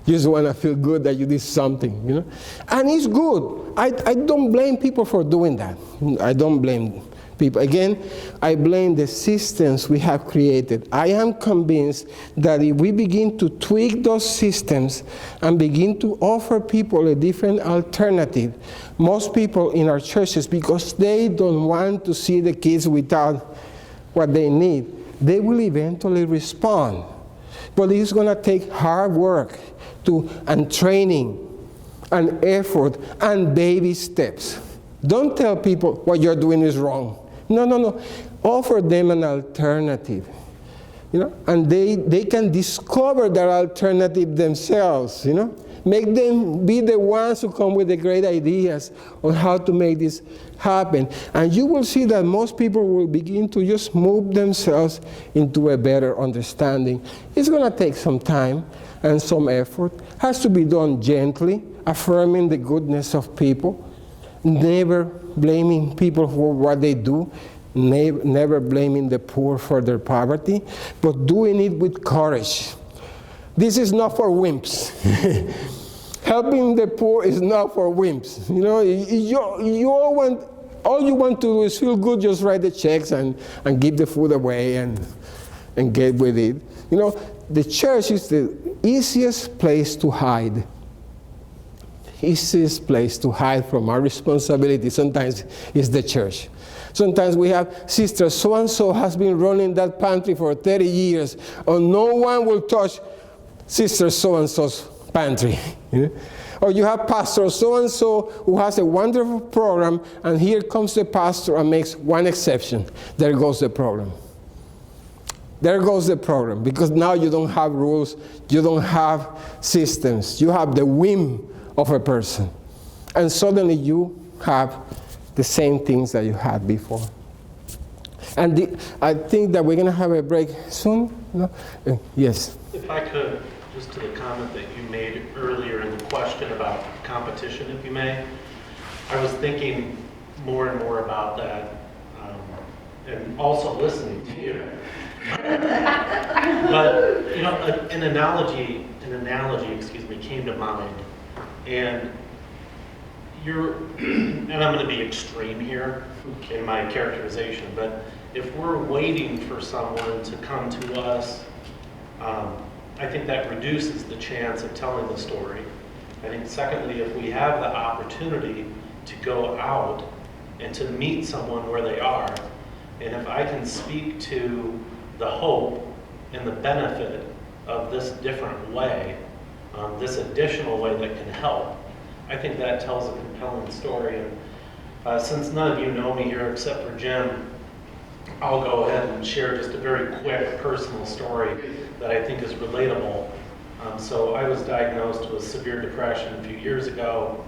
just want to feel good that you did something, you know. And it's good. I don't blame people for doing that. I don't blame people. Again, I blame the systems we have created. I am convinced that if we begin to tweak those systems and begin to offer people a different alternative, most people in our churches, because they don't want to see the kids without what they need, they will eventually respond. But it's going to take hard work and training and effort and baby steps. Don't tell people what you're doing is wrong. No. Offer them an alternative. And they can discover that alternative themselves, Make them be the ones who come with the great ideas on how to make this happen. And you will see that most people will begin to just move themselves into a better understanding. It's going to take some time and some effort. It has to be done gently, affirming the goodness of people, never blaming people for what they do, never blaming the poor for their poverty, but doing it with courage. This is not for wimps. Helping the poor is not for wimps. All you want to do is feel good, just write the checks and give the food away and get with it. The church is the easiest place to hide. Easiest place to hide from our responsibility sometimes is the church. Sometimes we have sister so-and-so has been running that pantry for 30 years, and no one will touch sister so-and-so's pantry. Or you have pastor so-and-so who has a wonderful program, and here comes the pastor and makes one exception. There goes the problem. There goes the program, because now you don't have rules, you don't have systems, you have the whim of a person. And suddenly you have the same things that you had before. And I think that we're going to have a break soon. No? Yes. If I could, just to the comment that you made earlier in the question about competition, if you may, I was thinking more and more about that, and also listening to you. But an analogy, came to mind, and and I'm going to be extreme here in my characterization, but if we're waiting for someone to come to us, I think that reduces the chance of telling the story. I think secondly, if we have the opportunity to go out and to meet someone where they are, and if I can speak to the hope and the benefit of this different way, this additional way that can help, I think that tells a compelling story. And since none of you know me here except for Jim, I'll go ahead and share just a very quick personal story that I think is relatable. So I was diagnosed with severe depression a few years ago,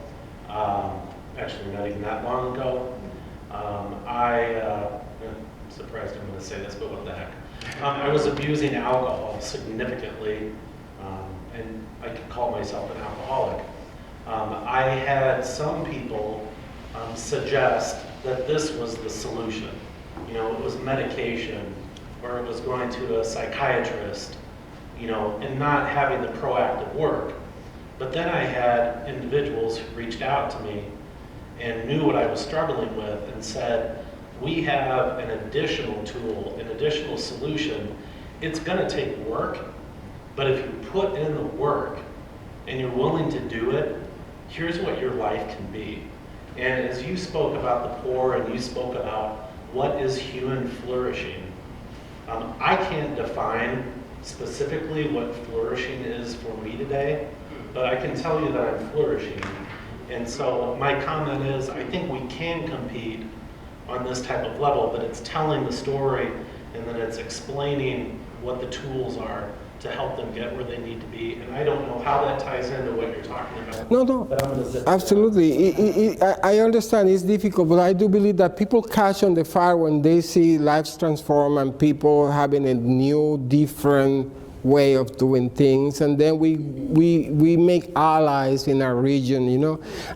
actually not even that long ago. I'm surprised I'm going to say this, but what the heck. I was abusing alcohol significantly, and I could call myself an alcoholic. I had some people suggest that this was the solution. It was medication, or it was going to a psychiatrist, and not having the proactive work. But then I had individuals who reached out to me and knew what I was struggling with and said, we have an additional tool, an additional solution. It's going to take work, but if you put in the work and you're willing to do it, here's what your life can be. And as you spoke about the poor and you spoke about what is human flourishing, I can't define specifically what flourishing is for me today, but I can tell you that I'm flourishing. And so my comment is, I think we can compete on this type of level, but it's telling the story and then it's explaining what the tools are to help them get where they need to be. And I don't know how that ties into what you're talking about. No, absolutely. I understand it's difficult, but I do believe that people catch on the fire when they see lives transform and people having a new, different way of doing things, and then we make allies in our region,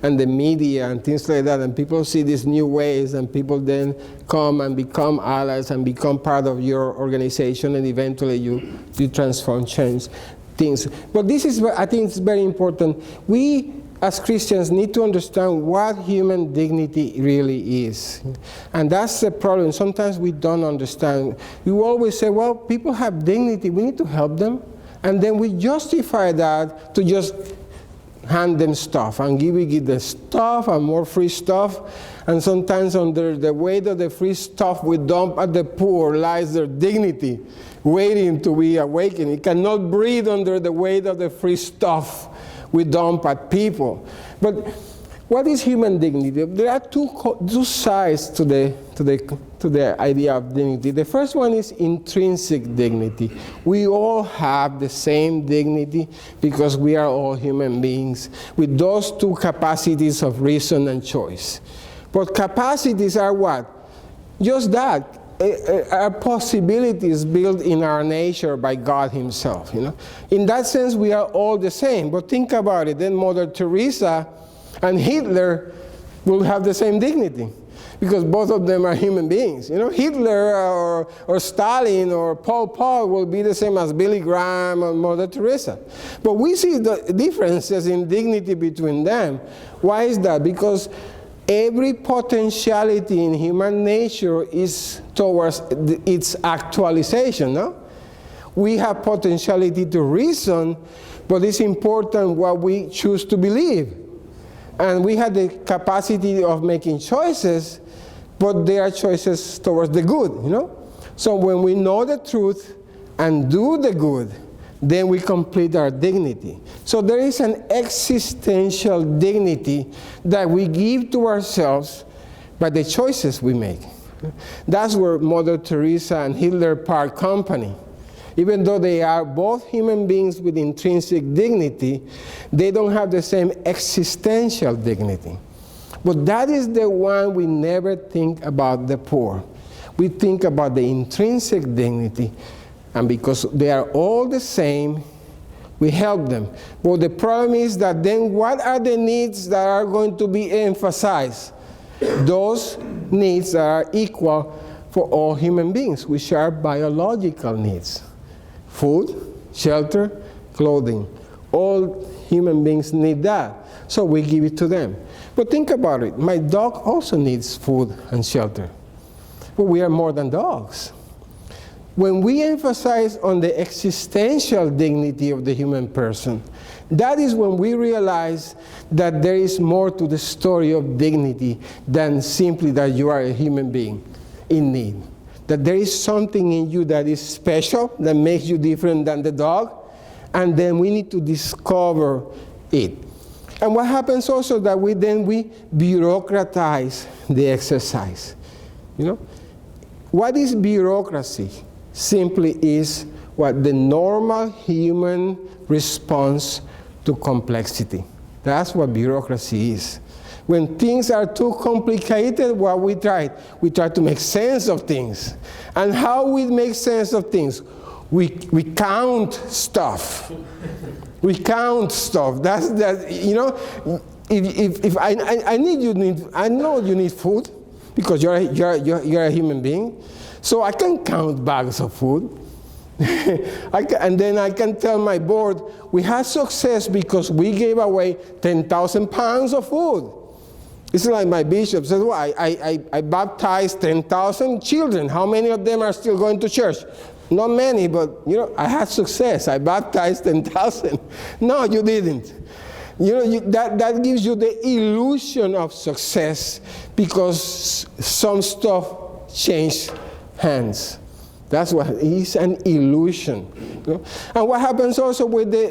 and the media and things like that, and people see these new ways, and people then come and become allies and become part of your organization, and eventually you transform, change things. But this is, I think it's very important. We as Christians need to understand what human dignity really is. And that's the problem. Sometimes we don't understand. We always say, well, people have dignity, we need to help them. And then we justify that to just hand them stuff and give them stuff and more free stuff. And sometimes under the weight of the free stuff we dump at the poor lies their dignity, waiting to be awakened. It cannot breathe under the weight of the free stuff we dump at people. But What is human dignity? There are two sides to the idea of dignity. The first one is intrinsic dignity. We all have the same dignity because we are all human beings with those two capacities of reason and choice. But capacities are what? Just that. Are possibilities built in our nature by God himself. In that sense, we are all the same. But think about it. Then Mother Teresa and Hitler will have the same dignity because both of them are human beings. Hitler or Stalin or Pol Pot will be the same as Billy Graham or Mother Teresa. But we see the differences in dignity between them. Why is that? Because every potentiality in human nature is towards its actualization, no? We have potentiality to reason, but it's important what we choose to believe. And we have the capacity of making choices, but they are choices towards the good, So when we know the truth and do the good, then we complete our dignity. So there is an existential dignity that we give to ourselves by the choices we make. That's where Mother Teresa and Hitler part company. Even though they are both human beings with intrinsic dignity, they don't have the same existential dignity. But that is the one we never think about the poor. We think about the intrinsic dignity. And because they are all the same, we help them. But the problem is that then what are the needs that are going to be emphasized? Those needs that are equal for all human beings, which are biological needs. Food, shelter, clothing. All human beings need that. So we give it to them. But think about it. My dog also needs food and shelter. But we are more than dogs. When we emphasize on the existential dignity of the human person, that is when we realize that there is more to the story of dignity than simply that you are a human being in need. That there is something in you that is special, that makes you different than the dog, and then we need to discover it. And what happens also that we bureaucratize the exercise. What is bureaucracy? Simply is what the normal human response to complexity. That's what bureaucracy is. When things are too complicated, what we try to make sense of things. And how we make sense of things? We count stuff. We count stuff. That's that. If I know you need food because you're a human being. So I can count bags of food. And then I can tell my board, we had success because we gave away 10,000 pounds of food. It's like my bishop says, well, I baptized 10,000 children. How many of them are still going to church? Not many, but I had success. I baptized 10,000. No, you didn't. That gives you the illusion of success because some stuff changed hands. That's what it is, an illusion. And what happens also when we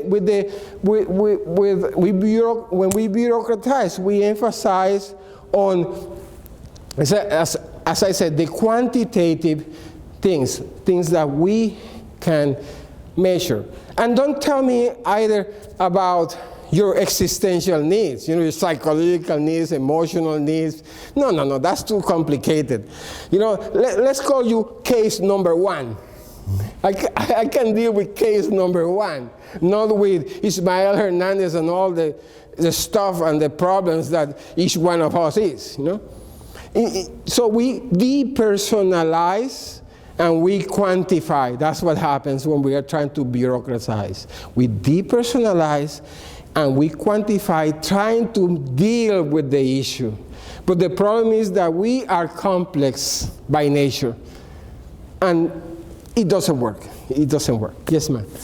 bureaucratize, we emphasize on, as I said, the quantitative things that we can measure. And don't tell me either about your existential needs, your psychological needs, emotional needs. No, that's too complicated. Let's call you case number one. I can deal with case number one, not with Ismael Hernandez and all the stuff and the problems that each one of us is, So we depersonalize and we quantify. That's what happens when we are trying to bureaucratize. We depersonalize and we quantify, trying to deal with the issue. But the problem is that we are complex by nature. And it doesn't work. It doesn't work. Yes, ma'am.